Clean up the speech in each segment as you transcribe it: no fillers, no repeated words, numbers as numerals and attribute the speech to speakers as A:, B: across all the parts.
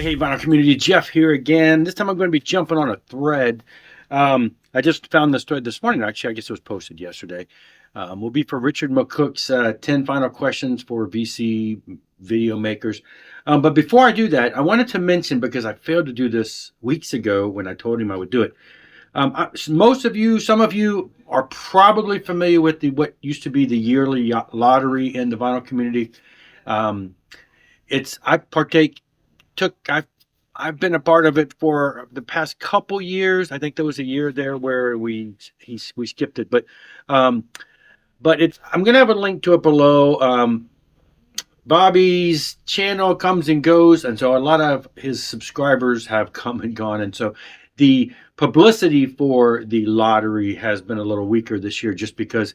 A: Hey, Vinyl Community, Jeff here again. This time I'm going to be jumping on a thread. I just found this thread this morning. Actually, I guess it was posted yesterday. Will be for Richard McCook's 10 final questions for VC video makers. But before I do that, I wanted to mention, because I failed to do this weeks ago when I told him I would do it. Most of you, some of you are probably familiar with what used to be the yearly lottery in the vinyl community. Um, I partake took I've been a part of it for the past couple years. I think there was a year there where we skipped it, um, but it's I'm gonna have a link to it below. Bobby's channel comes and goes, and so a lot of his subscribers have come and gone, and so the publicity for the lottery has been a little weaker this year, just because,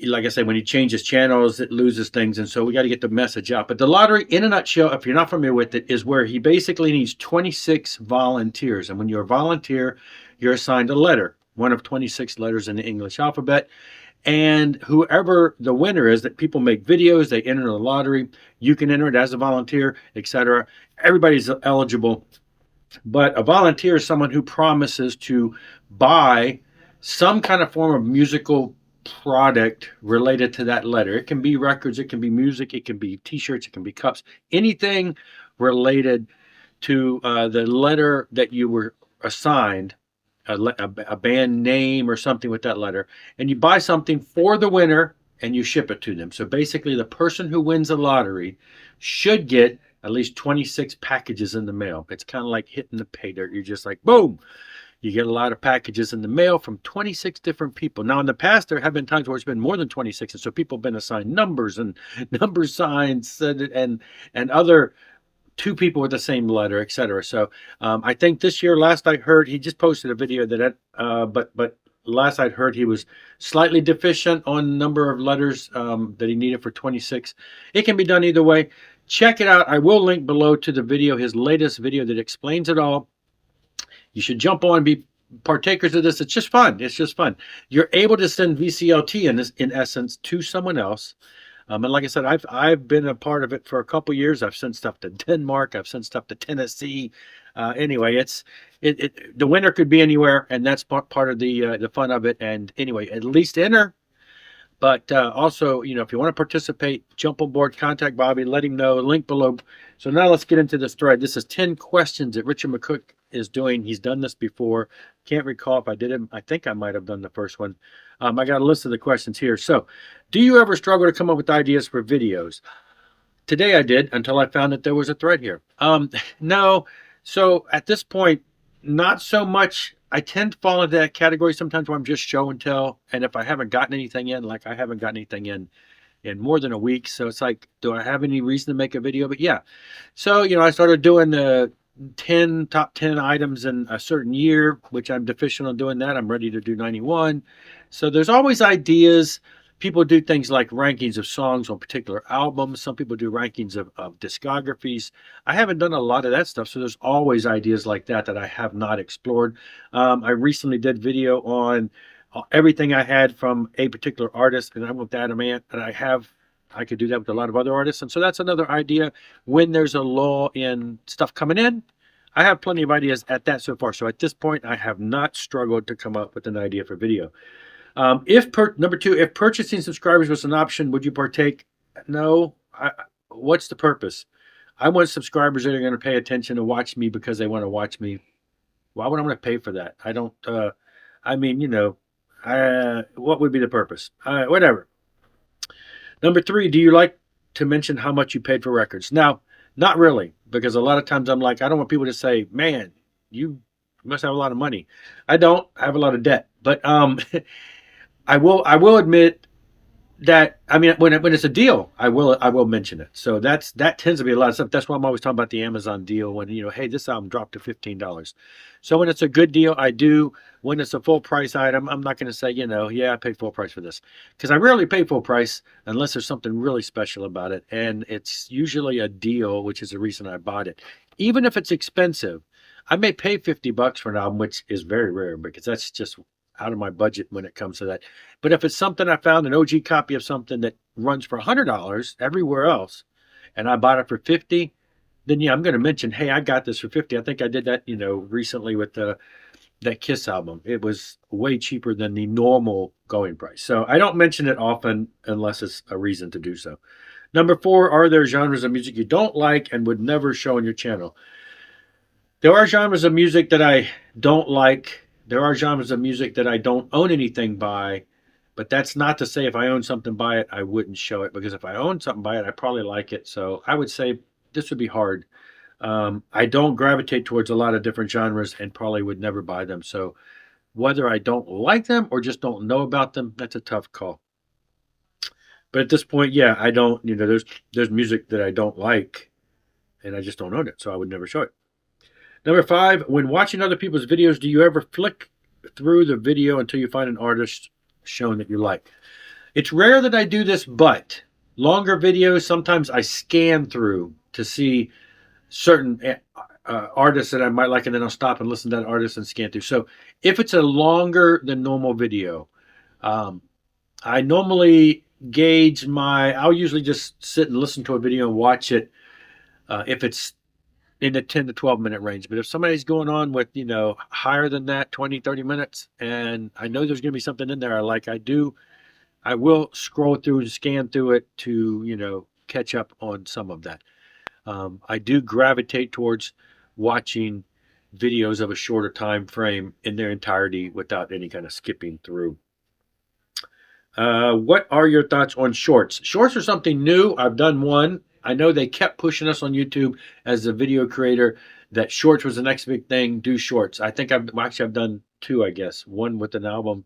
A: like I said, when he changes channels, it loses things, and so we got to get the message out. But the lottery, in a nutshell, if you're not familiar with it, is where he basically needs 26 volunteers, and when you're a volunteer, you're assigned a letter, one of 26 letters in the English alphabet, and whoever the winner is, that people make videos, they enter the lottery, you can enter it as a volunteer, etc. Everybody's eligible, but a volunteer is someone who promises to buy some kind of form of musical product related to that letter. It can be records, it can be music, it can be t-shirts, it can be cups, anything related to the letter that you were assigned, a band name or something with that letter, and you buy something for the winner and you ship it to them. So basically, the person who wins the lottery should get at least 26 packages in the mail. It's kind of like hitting the pay dirt. You're just like, boom, you get a lot of packages in the mail from 26 different people. Now, in the past, there have been times where it's been more than 26, and so people have been assigned numbers and number signs and other two people with the same letter, etc. So I think this year, last I heard, he just posted a video but last I'd heard, he was slightly deficient on number of letters that he needed for 26. It can be done either way. Check it out. I will link below to the video, his latest video that explains it all. You should jump on and be partakers of this. It's just fun. It's just fun. You're able to send VCLT in essence to someone else. And like I said, I've been a part of it for a couple years. I've sent stuff to Denmark. I've sent stuff to Tennessee. Anyway, the winner could be anywhere, and that's part of the fun of it. And anyway, at least enter. But also, if you want to participate, jump on board, contact Bobby, let him know, link below. So now let's get into this thread. This is 10 questions that Richard McCook is doing. He's done this before. Can't recall if I did it. I think I might have done the first one. I got a list of the questions here. So, do you ever struggle to come up with ideas for videos? Today I did, until I found that there was a thread here. No. So at this point, not so much. I tend to fall into that category sometimes where I'm just show and tell. And if I haven't gotten anything in, like I haven't gotten anything in more than a week. So it's like, do I have any reason to make a video? But yeah. So, I started doing the top 10 items in a certain year, which I'm deficient on doing that. I'm ready to do 91. So there's always ideas. People do things like rankings of songs on particular albums. Some people do rankings of discographies. I haven't done a lot of that stuff, so there's always ideas like that I have not explored. I recently did video on everything I had from a particular artist, and I went with Adam Ant, and I could do that with a lot of other artists. And so that's another idea. When there's a lull in stuff coming in, I have plenty of ideas at that so far. So at this point, I have not struggled to come up with an idea for video. Number two, if purchasing subscribers was an option, would you partake? No. What's the purpose? I want subscribers that are going to pay attention to watch me because they want to watch me. Why would I want to pay for that? I don't. What would be the purpose? Whatever. Number three, do you like to mention how much you paid for records? Now, not really, because a lot of times I'm like, I don't want people to say, man, you must have a lot of money. I don't. I have a lot of debt. But I will admit that, I mean, when it's a deal, I will mention it. So that tends to be a lot of stuff. That's why I'm always talking about the Amazon deal when, hey, this album dropped to $15. So when it's a good deal, I do. When it's a full price item, I'm not going to say, yeah, I paid full price for this, because I rarely pay full price unless there's something really special about it. And it's usually a deal, which is the reason I bought it. Even if it's expensive, I may pay $50 for an album, which is very rare because that's just out of my budget when it comes to that. But if it's something I found, an OG copy of something that runs for $100 everywhere else, and I bought it for $50, then yeah, I'm going to mention, hey, I got this for 50. I think I did that, recently with that Kiss album. It was way cheaper than the normal going price. So I don't mention it often unless it's a reason to do so. Number 4, are there genres of music you don't like and would never show on your channel? There are genres of music that I don't like. There are genres of music that I don't own anything by, but that's not to say if I own something by it, I wouldn't show it, because if I own something by it, I probably like it. So I would say this would be hard. I don't gravitate towards a lot of different genres and probably would never buy them. So whether I don't like them or just don't know about them, that's a tough call. But at this point, yeah, I don't. There's music that I don't like, and I just don't own it, so I would never show it. Number 5, when watching other people's videos, do you ever flick through the video until you find an artist shown that you like? It's rare that I do this, but longer videos, sometimes I scan through to see certain artists that I might like, and then I'll stop and listen to that artist and scan through. So if it's a longer than normal video, um, I normally I'll usually just sit and listen to a video and watch it if it's in the 10 to 12 minute range. But if somebody's going on with, higher than that, 20, 30 minutes, and I know there's going to be something in there I like, I will scroll through and scan through it to, catch up on some of that. I do gravitate towards watching videos of a shorter time frame in their entirety without any kind of skipping through. What are your thoughts on shorts? Shorts are something new. I've done one. I know they kept pushing us on YouTube as a video creator that shorts was the next big thing. Do shorts. I think I've done two, I guess. One with an album.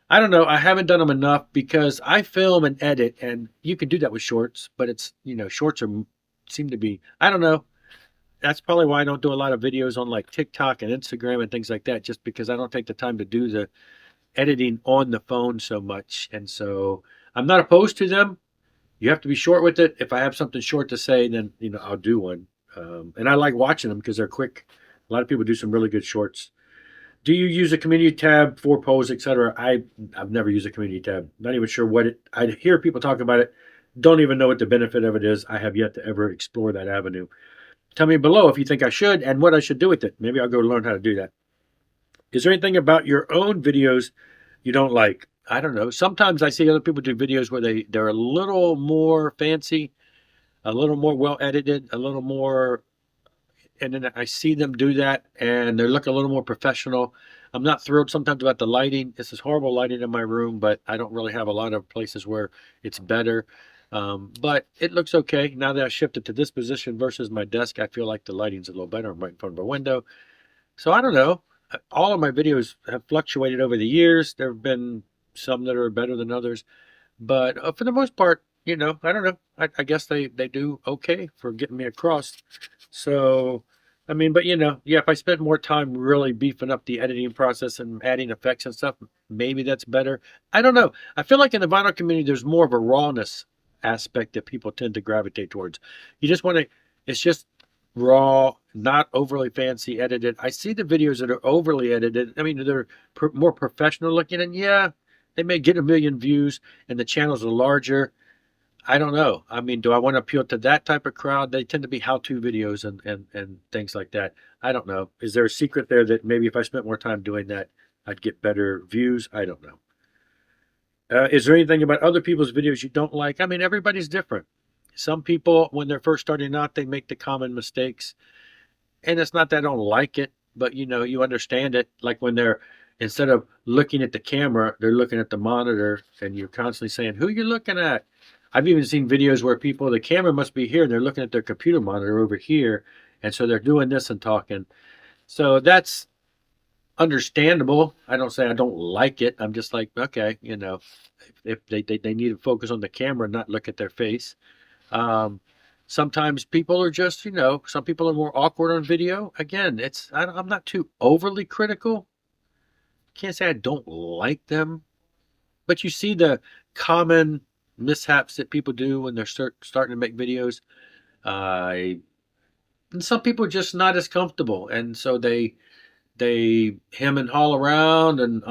A: I don't know. I haven't done them enough because I film and edit, and you can do that with shorts, but it's, shorts seem to be, I don't know. That's probably why I don't do a lot of videos on like TikTok and Instagram and things like that, just because I don't take the time to do the editing on the phone so much. And so I'm not opposed to them. You have to be short with it. If I have something short to say, then I'll do one. And I like watching them because they're quick. A lot of people do some really good shorts. Do you use a community tab for polls, etc.? I've never used a community tab. Not even sure what it. I hear people talk about it. Don't even know what the benefit of it is. I have yet to ever explore that avenue. Tell me below if you think I should and what I should do with it. Maybe I'll go learn how to do that. Is there anything about your own videos you don't like? I don't know. Sometimes I see other people do videos where they're a little more fancy, a little more well edited, a little more, and then I see them do that and they look a little more professional. I'm not thrilled sometimes about the lighting. This is horrible lighting in my room, but I don't really have a lot of places where it's better. But it looks okay. Now that I shifted to this position versus my desk, I feel like the lighting's a little better. I'm right in front of a window. So I don't know. All of my videos have fluctuated over the years. There have been some that are better than others, but for the most part, I don't know. I guess they do okay for getting me across. So, I mean, but yeah, if I spent more time really beefing up the editing process and adding effects and stuff, maybe that's better. I don't know. I feel like in the vinyl community, there's more of a rawness aspect that people tend to gravitate towards. You just want to, it's just raw, not overly fancy edited. I see the videos that are overly edited. I mean, they're more professional looking, and yeah, they may get 1 million views and the channels are larger. I don't know. I mean, do I want to appeal to that type of crowd? They tend to be how-to videos and things like that. I don't know. Is there a secret there that maybe if I spent more time doing that, I'd get better views? I don't know. Is there anything about other people's videos you don't like? I mean, everybody's different. Some people, when they're first starting out, they make the common mistakes. And it's not that I don't like it, but you understand it. Like when they're, instead of looking at the camera, they're looking at the monitor, and you're constantly saying, who are you looking at? I've even seen videos where the camera must be here and they're looking at their computer monitor over here. And so they're doing this and talking. So that's understandable. I don't say I don't like it. I'm just like, okay, if they need to focus on the camera, not look at their face. Sometimes people are just, some people are more awkward on video. Again, I'm not too overly critical. Can't say I don't like them, but you see the common mishaps that people do when they're starting to make videos. And some people are just not as comfortable, and so they hem and haul around and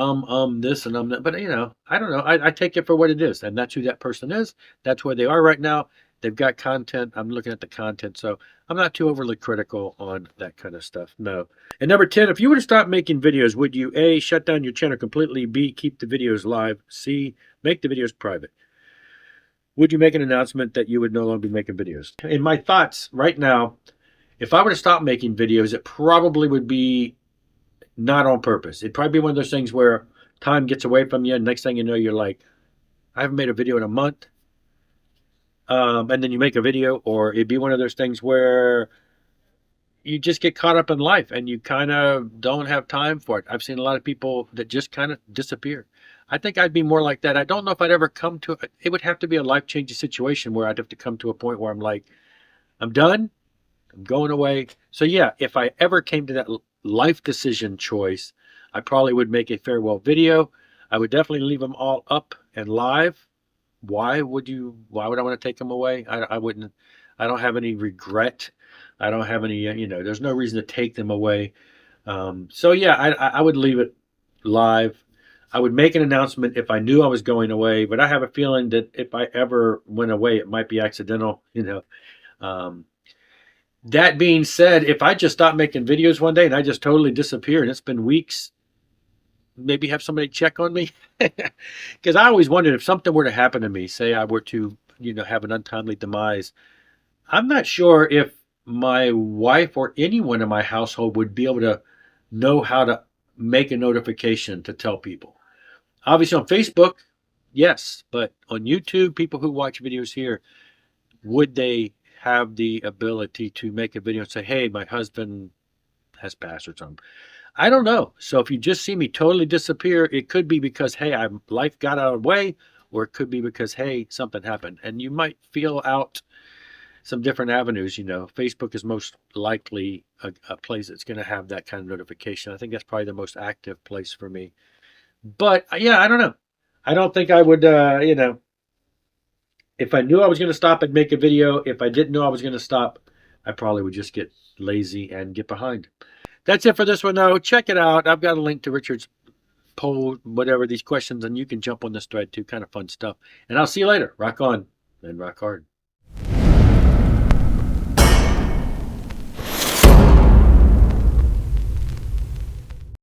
A: this and that. But I don't know. I take it for what it is, and that's who that person is. That's where they are right now, They've got content. I'm looking at the content, so I'm not too overly critical on that kind of stuff. No. And number 10, if you were to stop making videos, would you A, shut down your channel completely, B, keep the videos live, C, make the videos private? Would you make an announcement that you would no longer be making videos? In my thoughts right now, if I were to stop making videos, it probably would be not on purpose. It'd probably be one of those things where time gets away from you, and next thing you know, you're like, I haven't made a video in a month. And then you make a video, or it'd be one of those things where you just get caught up in life and you kind of don't have time for it. I've seen a lot of people that just kind of disappear. I think I'd be more like that. I don't know if I'd ever come to it. It would have to be a life-changing situation where I'd have to come to a point where I'm like, I'm done. I'm going away. So yeah, if I ever came to that life decision choice, I probably would make a farewell video. I would definitely leave them all up and live. Why would I want to take them away? I wouldn't. I don't have any regret. I don't have any, there's no reason to take them away. So yeah, I would leave it live. I would make an announcement if I knew I was going away, but I have a feeling that if I ever went away, it might be accidental, That being said, if I just stop making videos one day and I just totally disappear and it's been weeks, maybe have somebody check on me. Because I always wondered if something were to happen to me, say I were to, have an untimely demise, I'm not sure if my wife or anyone in my household would be able to know how to make a notification to tell people. Obviously on Facebook, yes, but on YouTube, people who watch videos here, would they have the ability to make a video and say, hey, my husband has passed or something? I don't know. So if you just see me totally disappear, it could be because, hey, life got out of the way, or it could be because, hey, something happened. And you might feel out some different avenues. Facebook is most likely a place that's going to have that kind of notification. I think that's probably the most active place for me. But yeah, I don't know. I don't think I would, if I knew I was going to stop, I'd make a video. If I didn't know I was going to stop, I probably would just get lazy and get behind. That's it for this one, though. Check it out. I've got a link to Richard's poll, whatever, these questions, and you can jump on this thread too. Kind of fun stuff. And I'll see you later. Rock on and rock hard.